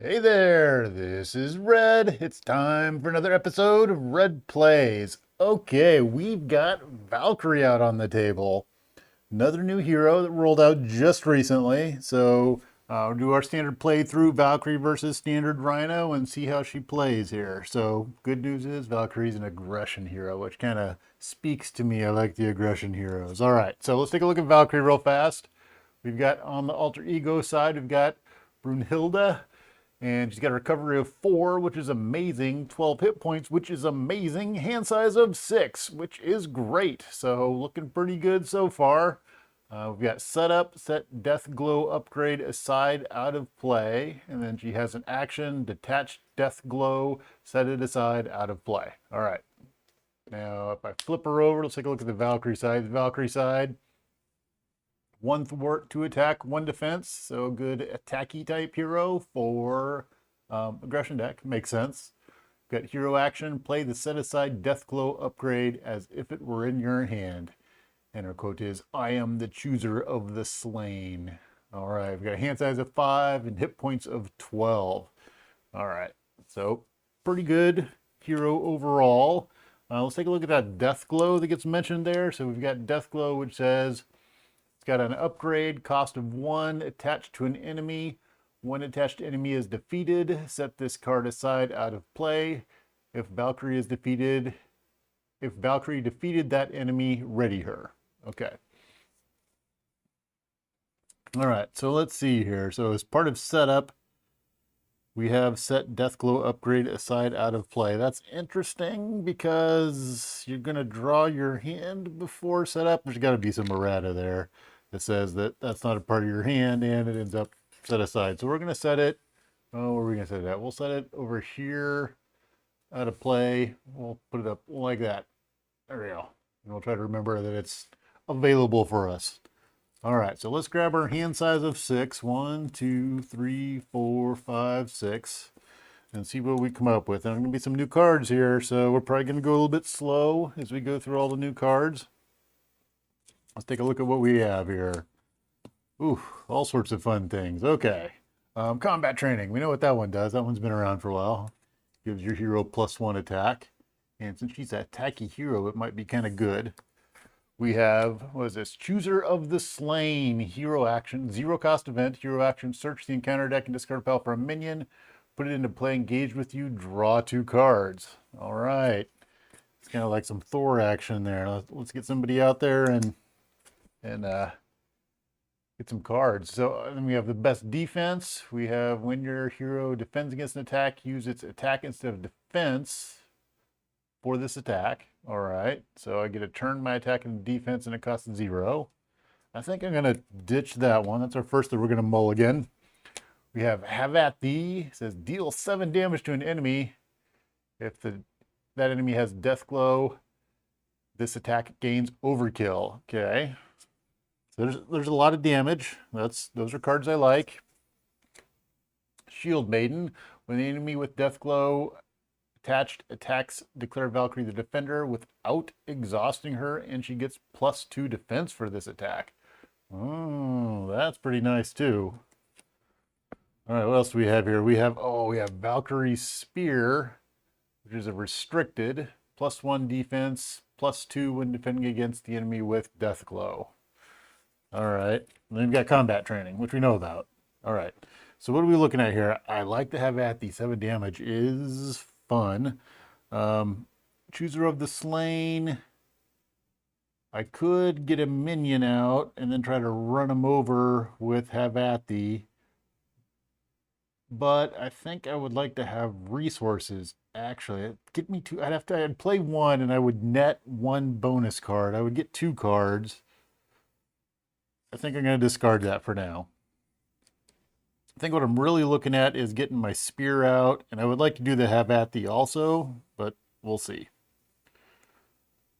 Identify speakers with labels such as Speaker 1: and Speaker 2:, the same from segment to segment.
Speaker 1: Hey there, this is Red. It's time for another episode of Red Plays. Okay, we've got Valkyrie out on the table. Another new hero that rolled out just recently. So we'll do our standard playthrough, Valkyrie versus standard Rhino, and see how she plays here. So good news is Valkyrie's an aggression hero, which kind of speaks to me. I like the aggression heroes. All right, so let's take a look at Valkyrie real fast. We've got on the alter ego side, we've got Brunhilde. And she's got a recovery of 4, which is amazing. 12 hit points, which is amazing. Hand size of 6, which is great. So looking pretty good so far. We've got setup, set death glow upgrade aside out of play. And then she has an action, detach death glow, set it aside out of play. All right. Now, if I flip her over, let's take a look at the Valkyrie side. The Valkyrie side, 1 thwart, 2 attack, 1 defense. So a good attacky type hero for aggression deck. Makes sense. Got hero action. Play the set aside death glow upgrade as if it were in your hand. And her quote is, "I am the chooser of the slain." All right. We've got a hand size of 5 and hit points of 12. All right. So pretty good hero overall. Let's take a look at that death glow that gets mentioned there. So we've got death glow, which says, it's got an upgrade, cost of 1, attached to an enemy. When attached enemy is defeated, set this card aside out of play. If Valkyrie defeated that enemy, ready her. Okay. All right, so let's see here. So as part of setup, we have set Deathglow upgrade aside out of play. That's interesting because you're going to draw your hand before setup. There's got to be some errata there that says that that's not a part of your hand and it ends up set aside. So we're going to set it. Oh, where are we going to set it at? We'll set it over here out of play. We'll put it up like that. There we go. And we'll try to remember that it's available for us. All right, so let's grab our hand size of 6. 1, 2, 3, 4, 5, 6. And see what we come up with. And there's going to be some new cards here, so we're probably going to go a little bit slow as we go through all the new cards. Let's take a look at what we have here. Ooh, all sorts of fun things. Okay. Combat training. We know what that one does. That one's been around for a while. Gives your hero +1 attack. And since she's an attacky hero, it might be kind of good. We have, what is this? Chooser of the Slain. Hero action. 0 cost event. Hero action. Search the encounter deck and discard a pile for a minion. Put it into play, engage with you. Draw 2 cards. All right. It's kind of like some Thor action there. Let's get somebody out there and get some cards. So then we have the best defense. We have when your hero defends against an attack, use its attack instead of defense for this attack. All right. So I get to turn my attack into defense and it costs 0. I think I'm going to ditch that one. That's our first that we're going to mulligan. We have at thee. It says deal 7 damage to an enemy. If that enemy has death glow, this attack gains overkill. Okay. So there's a lot of damage. Those are cards I like. Shield Maiden. When the enemy with death glow attached attacks, declare Valkyrie the defender without exhausting her, and she gets +2 defense for this attack. Oh, that's pretty nice too. All right, what else do we have here? We have Valkyrie Spear, which is a restricted +1 defense, +2 when defending against the enemy with death glow. All right. And then we've got combat training, which we know about. All right. So what are we looking at here? I like to have at the 7 damage is fun. Chooser of the Slain. I could get a minion out and then try to run him over with have at thee. But I think I would like to have resources. Actually, get me 2. I'd play 1 and I would net 1 bonus card. I would get 2 cards. I think I'm going to discard that for now. I think what I'm really looking at is getting my spear out, and I would like to do the have at thee also, but we'll see.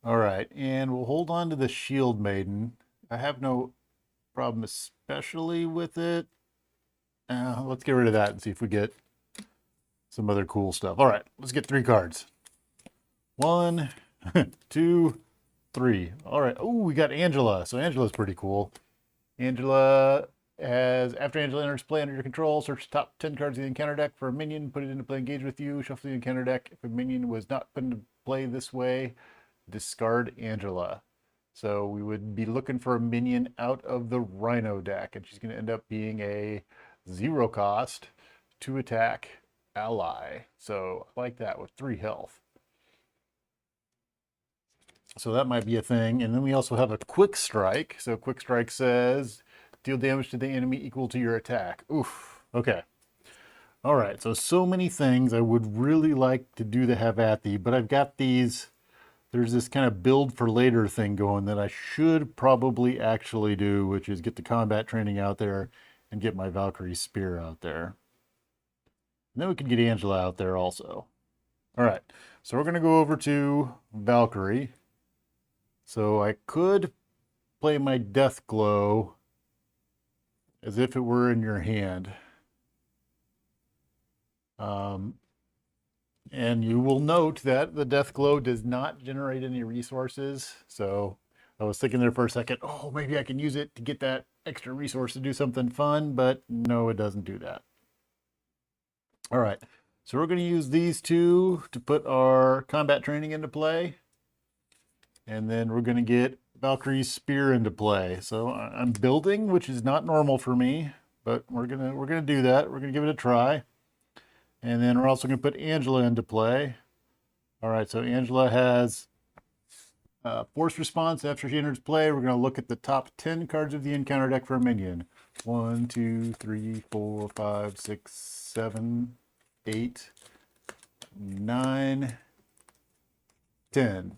Speaker 1: All right, and we'll hold on to the Shield Maiden. I have no problem especially with it. Let's get rid of that and see if we get some other cool stuff. All right, let's get 3 cards. 1, 2, 3. All right. Oh, we got Angela. So Angela's pretty cool. Angela As after Angela enters play under your control, search the top 10 cards of the encounter deck for a minion, put it into play, engage with you, shuffle the encounter deck. If a minion was not put into play this way, discard Angela. So we would be looking for a minion out of the Rhino deck, and she's going to end up being a 0 cost, 2 attack ally. So I like that with 3 health. So that might be a thing. And then we also have a quick strike. So quick strike says deal damage to the enemy equal to your attack. Oof. Okay. All right. So many things I would really like to do the have at thee, but I've got these. There's this kind of build for later thing going that I should probably actually do, which is get the combat training out there and get my Valkyrie spear out there. And then we could get Angela out there also. All right. So we're going to go over to Valkyrie. So I could play my Death Glow as if it were in your hand. And you will note that the Death Glow does not generate any resources. So I was thinking there for a second, oh, maybe I can use it to get that extra resource to do something fun, but no, it doesn't do that. All right, so we're going to use these two to put our combat training into play. And then we're going to get Valkyrie's spear into play. So I'm building, which is not normal for me, but we're gonna do that. We're gonna give it a try. And then we're also going to put Angela into play. All right, so Angela has force response. After she enters play, we're going to look at the top 10 cards of the encounter deck for a minion. 1, 2, 3, 4, 5, 6, 7, 8, 9, 10.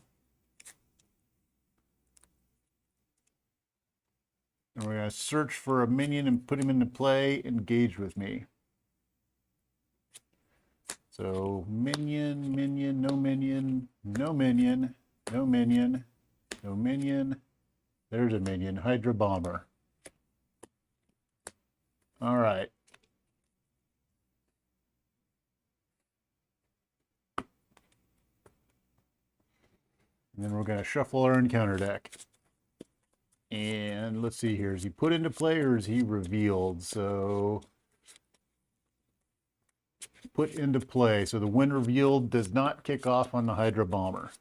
Speaker 1: And we're going to search for a minion and put him into play. Engage with me. So minion, minion, no minion, no minion, no minion, no minion. There's a minion, Hydra Bomber. All right. And then we're going to shuffle our encounter deck. And let's see here. Is he put into play or is he revealed? So put into play. So the when revealed does not kick off on the Hydra Bomber.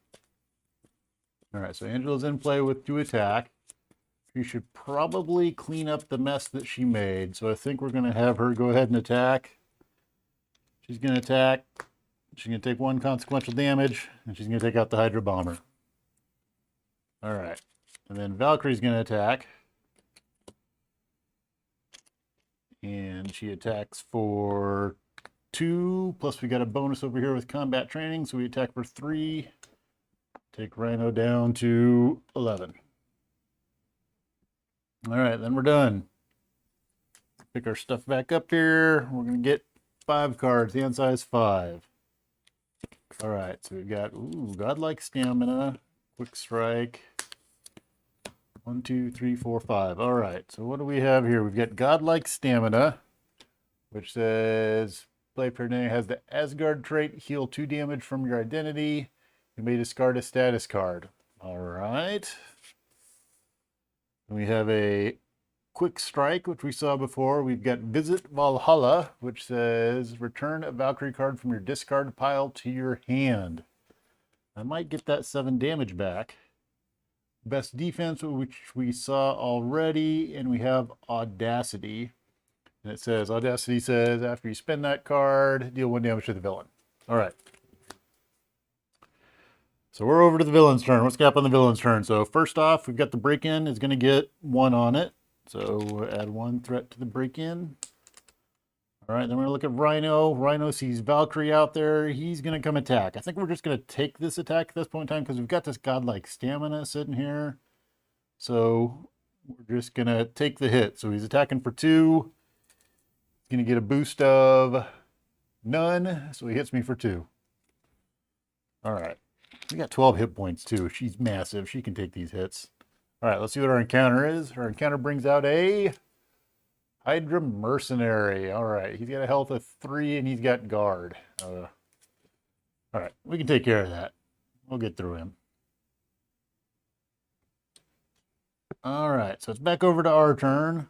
Speaker 1: All right, so Angela's in play with 2 attack. She should probably clean up the mess that she made. So I think we're going to have her go ahead and attack. She's going to attack. She's going to take 1 consequential damage, and she's going to take out the Hydra Bomber. All right. And then Valkyrie's going to attack. And she attacks for 2, plus we got a bonus over here with combat training, so we attack for 3. Take Rhino down to 11. All right, then we're done. Pick our stuff back up here. We're going to get 5 cards, hand size 5. All right, so we've got, Godlike Stamina, Quick Strike. 1, 2, 3, 4, 5. All right, so what do we have here? We've got Godlike Stamina, which says play per name has the Asgard trait, heal 2 damage from your identity. You may discard a status card. All right. And we have a Quick Strike, which we saw before. We've got Visit Valhalla, which says return a Valkyrie card from your discard pile to your hand. I might get that 7 damage back. Best Defense, which we saw already, and we have Audacity. And it says, Audacity says, after you spend that card, deal 1 damage to the villain. All right. So we're over to the villain's turn. What's up on the villain's turn? So first off, we've got the break-in is going to get 1 on it. So we'll add 1 threat to the break-in. All right, then we're going to look at Rhino. Rhino sees Valkyrie out there. He's going to come attack. I think we're just going to take this attack at this point in time because we've got this godlike stamina sitting here. So we're just going to take the hit. So he's attacking for 2. He's going to get a boost of none. So he hits me for 2. All right. We got 12 hit points too. She's massive. She can take these hits. All right, let's see what our encounter is. Our encounter brings out a Hydra Mercenary. All right, he's got a health of 3 and he's got guard. All right, we can take care of that. We'll get through him. All right, so it's back over to our turn.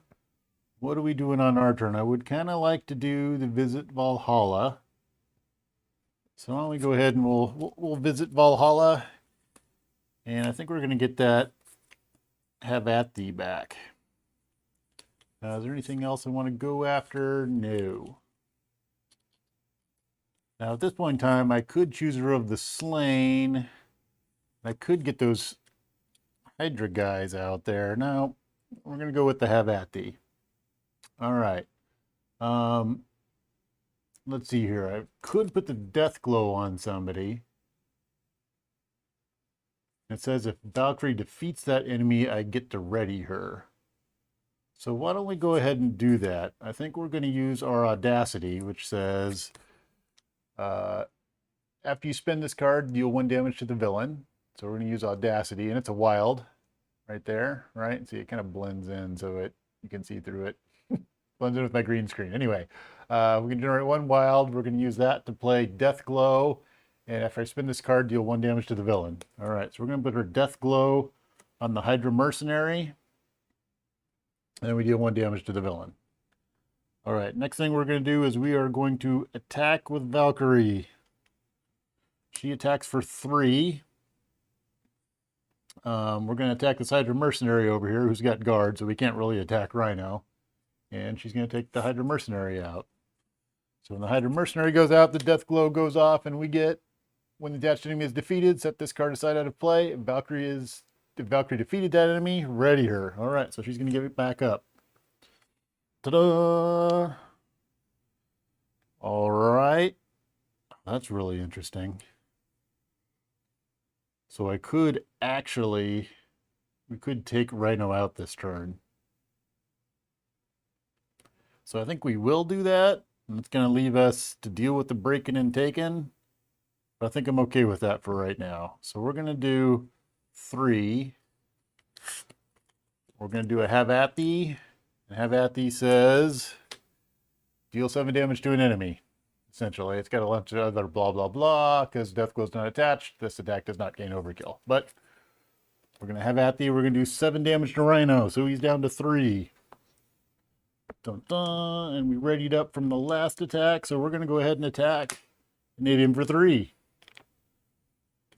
Speaker 1: What are we doing on our turn? I would kind of like to do the visit Valhalla. So why don't we go ahead and we'll visit Valhalla, and I think we're going to get that have at thee back. Is there anything else I want to go after? No. Now at this point in time, I could choose her of the slain. I could get those Hydra guys out there. No, we're going to go with the have at thee. All right. Let's see here. I could put the death glow on somebody. It says if Valkyrie defeats that enemy, I get to ready her. So why don't we go ahead and do that? I think we're going to use our audacity, which says after you spend this card, deal 1 damage to the villain. So we're going to use audacity, and it's a wild right there, right? See, it kind of blends in so you can see through it. Blends in with my green screen. Anyway, we can generate 1 wild. We're going to use that to play Death Glow. And after I spin this card, deal 1 damage to the villain. All right, so we're going to put her Death Glow on the Hydra Mercenary. And then we deal 1 damage to the villain. All right, next thing we're going to do is we are going to attack with Valkyrie. She attacks for 3. We're going to attack this Hydra Mercenary over here who's got guard, so we can't really attack Rhino. And she's going to take the Hydra Mercenary out. So when the Hydra Mercenary goes out, the Death Glow goes off, and we get, when the attached enemy is defeated, set this card aside out of play. If Valkyrie defeated that enemy, ready her. All right, so she's going to give it back up. Ta-da! All right. That's really interesting. So we could take Rhino out this turn. So I think we will do that. And it's going to leave us to deal with the breaking and taking. But I think I'm okay with that for right now. So we're going to do 3. We're going to do a have at thee. And have at thee says deal 7 damage to an enemy. Essentially, it's got a bunch of other blah, blah, blah, because Death Glow's not attached. This attack does not gain overkill. But we're going to have at thee. We're going to do 7 damage to Rhino. So he's down to 3. Dun, dun, and we readied up from the last attack, so we're going to go ahead and attack and hit him for 3.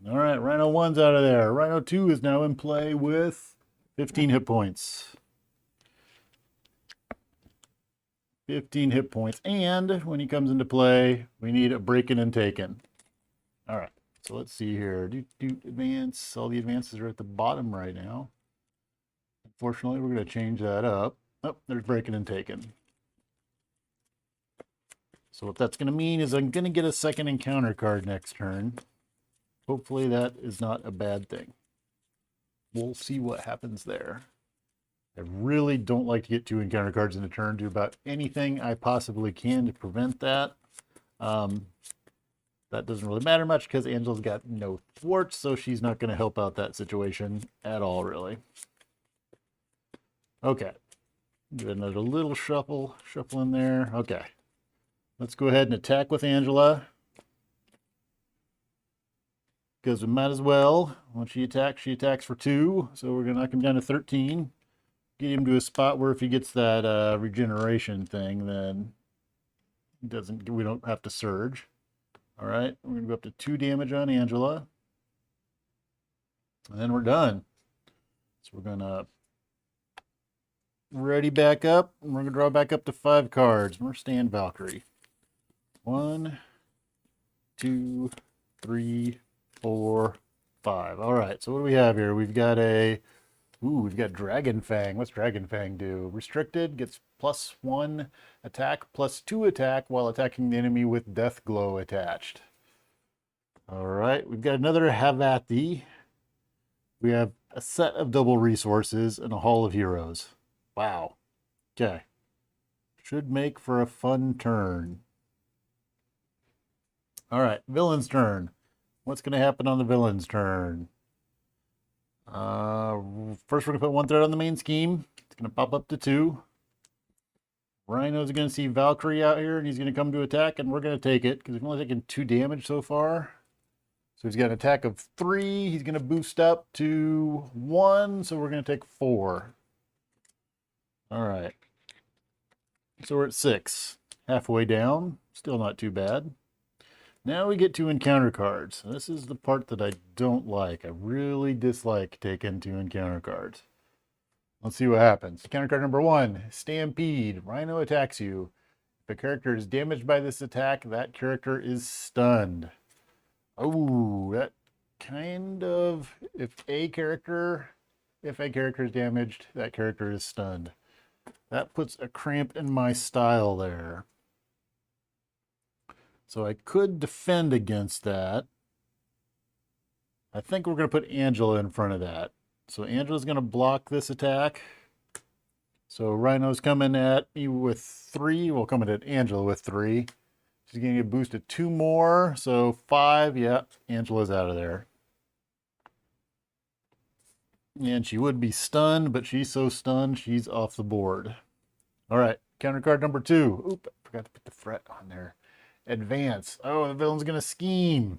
Speaker 1: All right, Rhino 1's out of there. Rhino 2 is now in play with 15 hit points. 15 hit points, and when he comes into play, we need a breaking and taken. All right, so let's see here. Do advance. All the advances are at the bottom right now. Unfortunately, we're going to change that up. Oh, there's breaking and taken. So what that's going to mean is I'm going to get a second encounter card next turn. Hopefully that is not a bad thing. We'll see what happens there. I really don't like to get 2 encounter cards in a turn. Do about anything I possibly can to prevent that. That doesn't really matter much because Angela's got no thwarts, so she's not going to help out that situation at all, really. Okay. Give it another little shuffle in there. Okay. Let's go ahead and attack with Angela. Because we might as well. When she attacks for 2. So we're going to knock him down to 13. Get him to a spot where if he gets that regeneration thing, then we don't have to surge. All right. We're going to go up to 2 damage on Angela. And then we're done. So we're going to ready back up. And we're going to draw back up to 5 cards. We're staying Valkyrie. 1, 2, 3, 4, 5. All right. So what do we have here? We've got we've got Dragon Fang. What's Dragon Fang do? Restricted, gets +1 attack, +2 attack while attacking the enemy with Death Glow attached. All right. We've got another have at thee. We have a set of double resources and a Hall of Heroes. Wow. Okay. Should make for a fun turn. All right, villain's turn. What's going to happen on the villain's turn? First, we're going to put 1 threat on the main scheme. It's going to pop up to 2. Rhino's going to see Valkyrie out here, and he's going to come to attack, and we're going to take it, because we've only taken 2 damage so far. So he's got an attack of 3. He's going to boost up to 1, so we're going to take 4. All right. So we're at 6. Halfway down. Still not too bad. Now we get to encounter cards. This is the part that I don't like. I really dislike taking 2 encounter cards. Let's see what happens. Encounter card number 1, Stampede. Rhino attacks you. If a character is damaged by this attack, that character is stunned. Oh, that kind of... If a character is damaged, that character is stunned. That puts a cramp in my style there. So I could defend against that. I think we're going to put Angela in front of that. So Angela's going to block this attack. So Rhino's coming at me with 3. We'll come at Angela with 3. She's going to get boosted 2 more. So 5. Yeah, Angela's out of there. And she would be stunned, but she's so stunned, she's off the board. All right, counter card number 2. Oop, I forgot to put the threat on there. Advance. Oh, the villain's going to scheme.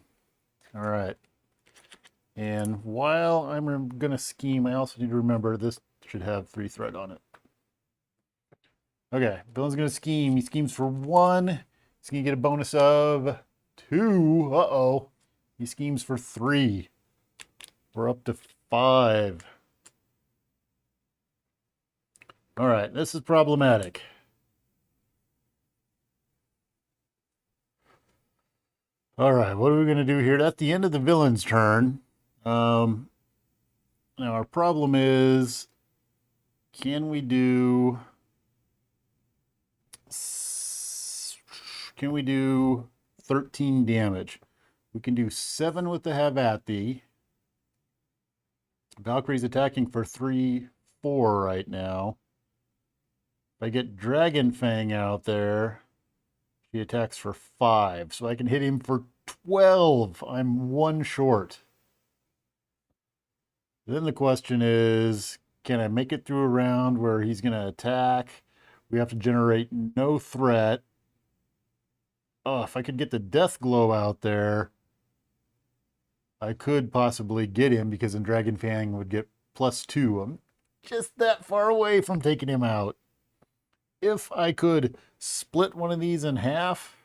Speaker 1: All right. And while I'm going to scheme, I also need to remember this should have 3 threat on it. Okay, villain's going to scheme. He schemes for 1. He's going to get a bonus of 2. Uh-oh. He schemes for 3. We're up to 5. All right, this is problematic. All right, what are we going to do here? At the end of the villain's turn. Now, our problem is, can we do 13 damage? We can do 7 with the Have At Thee. Valkyrie's attacking for 3, 4 right now. If I get Dragon Fang out there, he attacks for 5. So I can hit him for 12. I'm 1 short. Then the question is, can I make it through a round where he's going to attack? We have to generate no threat. Oh, if I could get the Death Glow out there, I could possibly get him, because then Dragon Fang would get +2. I'm just that far away from taking him out. If I could split one of these in half,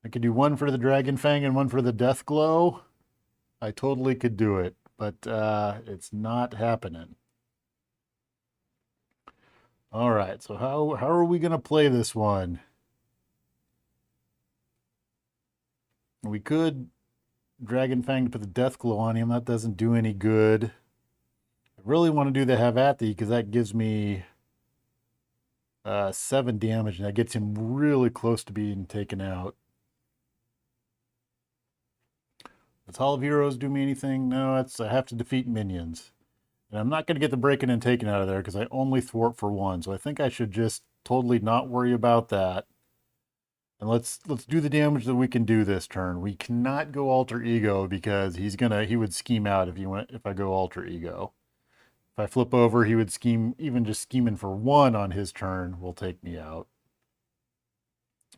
Speaker 1: I could do 1 for the Dragon Fang and 1 for the Death Glow. I totally could do it, but it's not happening. All right, so how are we going to play this one? We could Dragon Fang to put the Death Glow on him. That doesn't do any good. I really want to do the Have At Thee, because that gives me 7 damage, and that gets him really close to being taken out. Does Hall of Heroes do me anything? No, I have to defeat minions. And I'm not going to get the breaking and taken out of there, because I only thwart for 1. So I think I should just totally not worry about that. And let's do the damage that we can do this turn. We cannot go Alter Ego, because he would scheme out if I go Alter Ego. If I flip over, he would scheme. Even just scheming for 1 on his turn will take me out.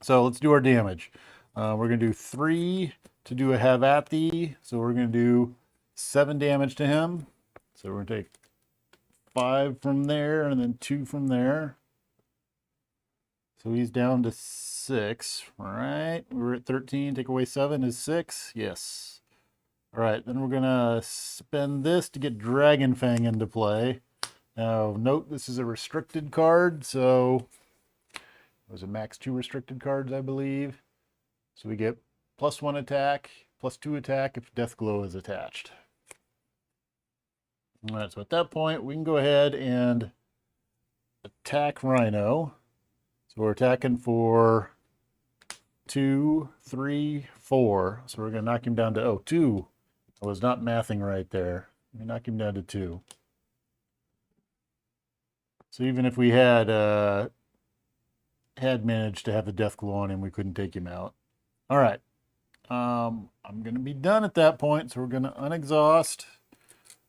Speaker 1: So let's do our damage. We're going to do 3 to do a Have At Thee. So we're going to do 7 damage to him. So we're going to take 5 from there and then 2 from there. So he's down to 6. All right. We were at 13. Take away 7 is 6. Yes. All right. Then we're going to spend this to get Dragon Fang into play. Now, note this is a restricted card. So it was a max 2 restricted cards, I believe. So we get +1 attack, +2 attack if Death Glow is attached. All right, so at that point, we can go ahead and attack Rhino. So we're attacking for 2, 3, 4. So we're going to knock him down to 2. I was not mathing right there. Let me knock him down to 2. So even if we had managed to have the Death Glow on him, we couldn't take him out. All right. I'm going to be done at that point, so we're going to unexhaust.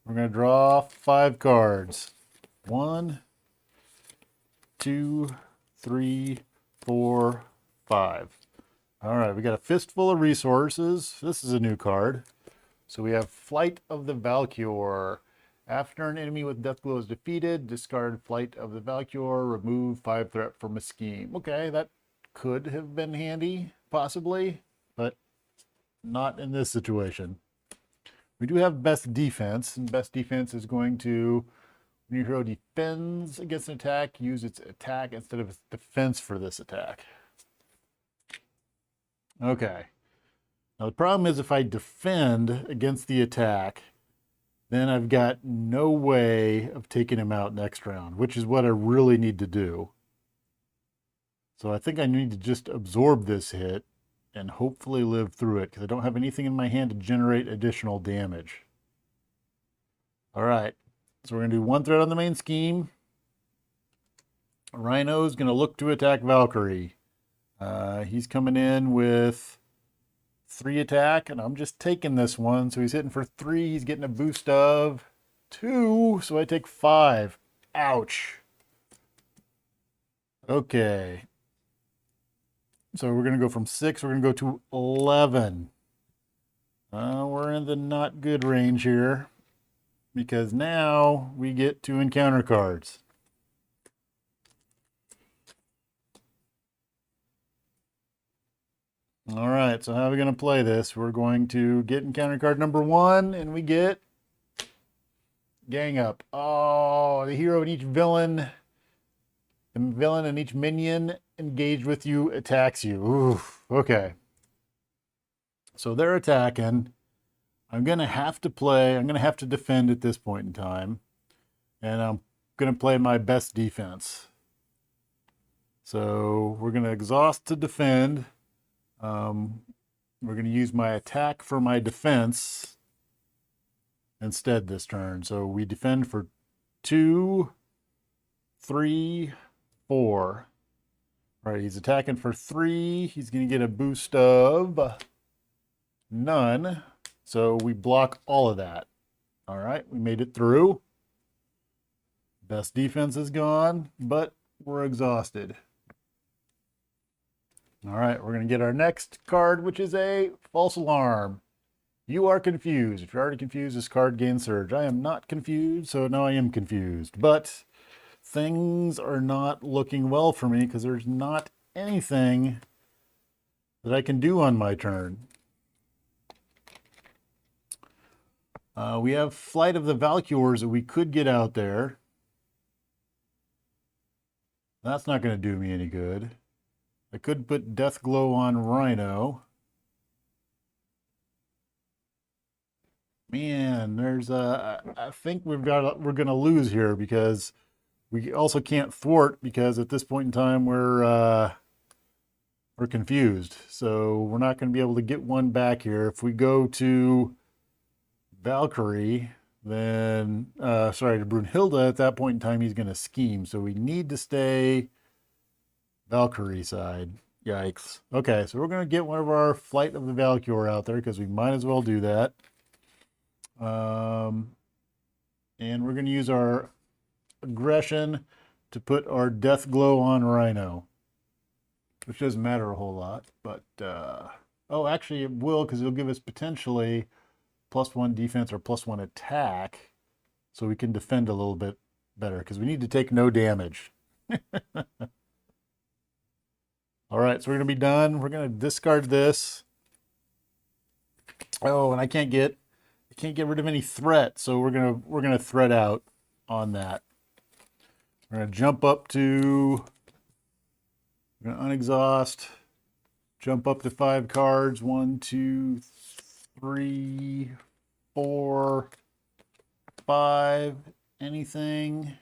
Speaker 1: We're going to draw 5 cards. 1, 2, 3, 4, 5. All right, we got a fistful of resources. This is a new card. So we have Flight of the Valkyrie. After an enemy with death glow is defeated, discard Flight of the Valkyrie, remove 5 threat from a scheme. Okay, that could have been handy, possibly, but not in this situation. We do have best defense, and best defense is going to, when your hero defends against an attack, use its attack instead of its defense for this attack. Okay. Now the problem is if I defend against the attack, then I've got no way of taking him out next round, which is what I really need to do. So I think I need to just absorb this hit and hopefully live through it, because I don't have anything in my hand to generate additional damage. All right, so we're going to do 1 threat on the main scheme. Rhino is going to look to attack Valkyrie. He's coming in with 3 attack, and I'm just taking this one. So he's hitting for 3. He's getting a boost of 2, so I take 5. Ouch. Okay. So we're going to go from 6, we're going to go to 11. We're in the not good range here, because now we get to encounter cards. All right, so how are we going to play this? We're going to get encounter card number 1, and we get Gang Up. Oh, the hero and each villain, the villain and each minion engaged with you attacks you. Oof, okay. So they're attacking. I'm going to have to defend at this point in time. And I'm going to play my best defense. So we're going to exhaust to defend. We're going to use my attack for my defense instead this turn. So we defend for 2, 3, 4. All right, he's attacking for 3. He's going to get a boost of none. So we block all of that. All right, we made it through. Best defense is gone, but we're exhausted. All right, we're going to get our next card, which is a false alarm. You are confused. If you're already confused, this card gains surge. I am not confused, so now I am confused. But things are not looking well for me because there's not anything that I can do on my turn. We have Flight of the Valkyries that we could get out there. That's not going to do me any good. I could put Death Glow on Rhino. Man, there's I think we're going to lose here because we also can't thwart, because at this point in time we're confused. So we're not going to be able to get one back here. If we go to Valkyrie, then sorry, to Brunhilde, at that point in time he's going to scheme. So we need to stay Valkyrie side. Yikes. Okay, so we're going to get one of our Flight of the Valkyrie out there because we might as well do that. And we're going to use our aggression to put our Death Glow on Rhino, which doesn't matter a whole lot, but oh, actually it will, because it'll give us potentially +1 defense or +1 attack, so we can defend a little bit better, because we need to take no damage. All right, so we're going to be done. We're going to discard this. Oh, and I can't get rid of any threat, so we're gonna threat out on that. We're gonna jump up to, we're gonna unexhaust, jump up to 5 cards. 1, 2, 3, 4, 5. Anything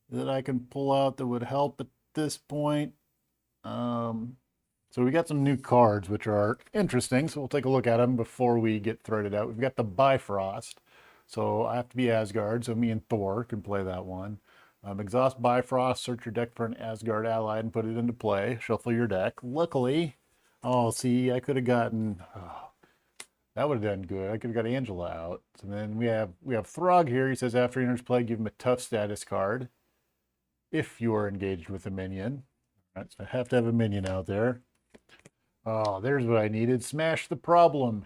Speaker 1: that I can pull out that would help at this point. So we got some new cards, which are interesting. So we'll take a look at them before we get threaded out. We've got the Bifrost. So I have to be Asgard, so me and Thor can play that one. Exhaust Bifrost, search your deck for an Asgard ally and put it into play. Shuffle your deck. Luckily, oh, see, I could have gotten, oh, that would have done good. I could have got Angela out. So then we have Throg here. He says after he enters play, give him a tough status card if you are engaged with a minion. All right, so I have to have a minion out there. Oh, there's what I needed. Smash the problem.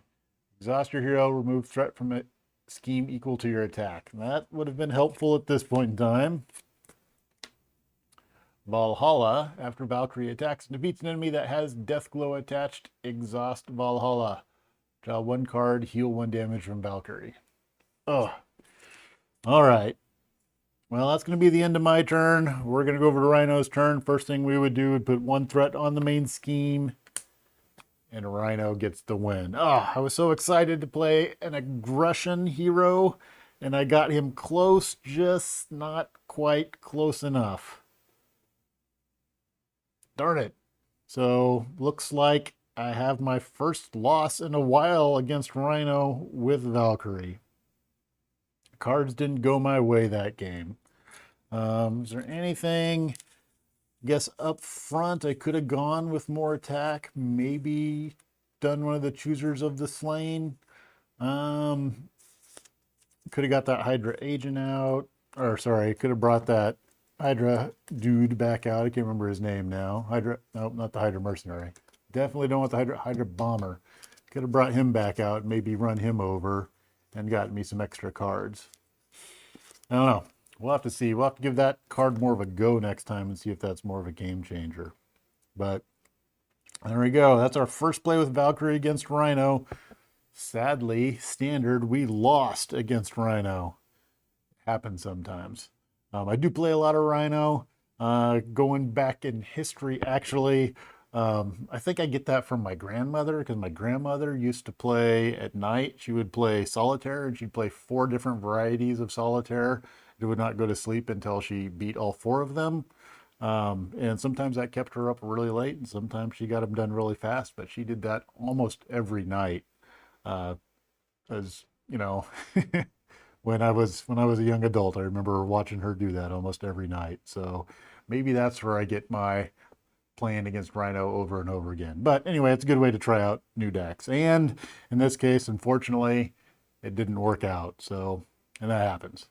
Speaker 1: Exhaust your hero, remove threat from it scheme equal to your attack. That would have been helpful at this point in time. Valhalla, after Valkyrie attacks and defeats an enemy that has Deathglow attached, exhaust Valhalla. Draw 1 card, heal 1 damage from Valkyrie. Oh, all right. Well, that's going to be the end of my turn. We're going to go over to Rhino's turn. First thing we would do would put 1 threat on the main scheme, and Rhino gets the win. Oh, I was so excited to play an aggression hero, and I got him close, just not quite close enough. Darn it. So, looks like I have my first loss in a while against Rhino with Valkyrie. Cards didn't go my way that game. Is there anything, I guess up front I could have gone with more attack, maybe done one of the choosers of the slain. Could have got that Hydra agent out, or sorry, could have brought that Hydra dude back out. I can't remember his name now. Hydra, nope, not the Hydra mercenary. Definitely don't want the Hydra bomber. Could have brought him back out, maybe run him over and got me some extra cards. I don't know. We'll have to see. We'll have to give that card more of a go next time and see if that's more of a game changer. But there we go. That's our first play with Valkyrie against Rhino. Sadly, standard, we lost against Rhino. Happens sometimes. I do play a lot of Rhino. Going back in history, actually, I think I get that from my grandmother, because my grandmother used to play at night. She would play solitaire, and she'd play 4 different varieties of solitaire. It would not go to sleep until she beat all 4 of them. And sometimes that kept her up really late, and sometimes she got them done really fast, but she did that almost every night. As you know, when I was a young adult, I remember watching her do that almost every night. So maybe that's where I get my playing against Rhino over and over again. But anyway, it's a good way to try out new decks. And in this case, unfortunately, it didn't work out. So, and that happens.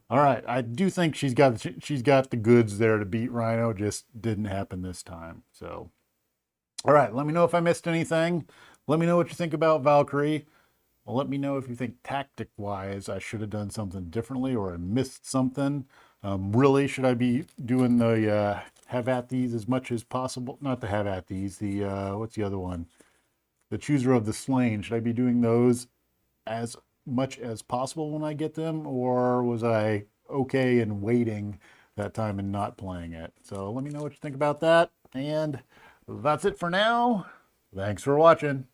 Speaker 1: All right, I do think she's got the goods there to beat Rhino. Just didn't happen this time. So, all right, let me know if I missed anything. Let me know what you think about Valkyrie. Well, let me know if you think tactic-wise I should have done something differently or I missed something. Really, should I be doing the have at these as much as possible? Not the have at these. The what's the other one? The chooser of the slain. Should I be doing those as much as possible when I get them, or was I okay in waiting that time and not playing it? So let me know what you think about that. And that's it for now. Thanks for watching.